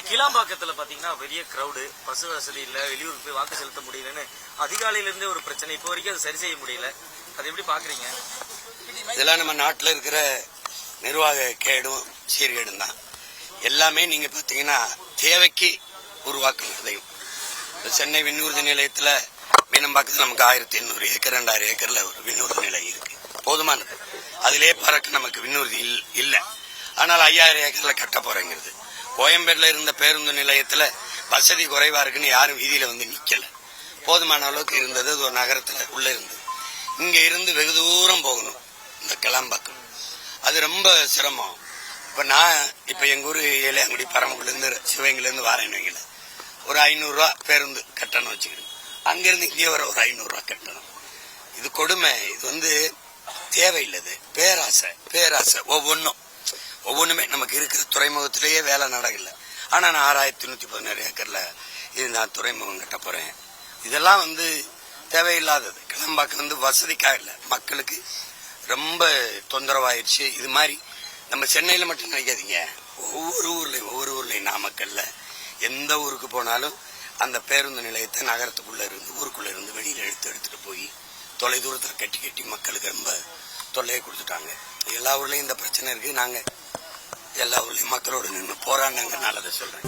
கிளாம்பாக்கத்துல பாத்தீங்கன்னா பெரிய crowd, bus வசதி இல்ல, வெளியூருக்கு போய் வாக்கு செலுத்த முடியலன்னு அதிகாலையில இருந்தே ஒரு பிரச்சனை. இப்போ வரைக்கும் அது சரி செய்ய முடியல. அது எப்படி பாக்குறீங்க? இதெல்லாம் நம்ம நாட்டில் இருக்கிற நிர்வாக கேடும் சீர்கேடும் தான். எல்லாமே நீங்க பாத்தீங்கன்னா தேவைக்கு உருவாக்குறதையும். சென்னை விண்ணூர்தி நிலையத்துல மீனம்பாக்கத்தில் நமக்கு 1800 ஏக்கர் 2000 ஏக்கர்ல ஒரு விண்ணூர்தி நிலையம் இருக்கு, போதுமானது. அதிலே பறக்க நமக்கு விண்ணூர்தி இல்ல. ஆனால் 5000 ஏக்கர்ல கட்ட போறேங்கிறது. கோயம்பேடுல இருந்த பேருந்து நிலையத்துல வசதி குறைவா இருக்குன்னு யாரும் வீதியில வந்து நிக்கல. போதுமான அளவுக்கு இருந்தது. ஒரு நகரத்துல உள்ள இருந்தது. இங்க இருந்து வெகு தூரம் போகணும் இந்த கிளாம்பாக்கம். அது ரொம்ப சிரமம். இப்ப எங்க ஊரு ஏழையாங்குடி பரமக்குடில இருந்து சிவகங்கையில இருந்து வரேன்னு வைங்கள, ஒரு 500 ரூபா பேருந்து கட்டணம் வச்சுக்கணும். அங்கிருந்து இங்கே வர ஒரு 500 ரூபா கட்டணம். இது கொடுமை. இது தேவையில்லது. பேராசை ஒவ்வொன்றுமே நமக்கு இருக்கிற துறைமுகத்திலேயே வேலை நடக்கல. ஆனா நான் 6116 ஏக்கர்ல இது நான் துறைமுகம் கட்ட போறேன். இதெல்லாம் தேவையில்லாதது. கிளம்பாக்கம் வசதிக்காக இல்லை, மக்களுக்கு ரொம்ப தொந்தரவாயிடுச்சு. இது மாதிரி நம்ம சென்னையில மட்டும் நினைக்காதீங்க, ஒவ்வொரு ஊர்லயும் நாமக்கல்ல எந்த ஊருக்கு போனாலும் அந்த பேருந்து நிலையத்தை நகரத்துக்குள்ள இருந்து ஊருக்குள்ள இருந்து வெளியில எடுத்துட்டு போய் தொலை தூரத்தில் கட்டி மக்களுக்கு ரொம்ப தொல்லையை கொடுத்துட்டாங்க. எல்லா ஊர்லயும் இந்த பிரச்சனை இருக்கு. நாங்க எல்லா ஊர்லயும் மக்களோட நின்று போராடினாங்கன்னு அதை சொல்றேன்.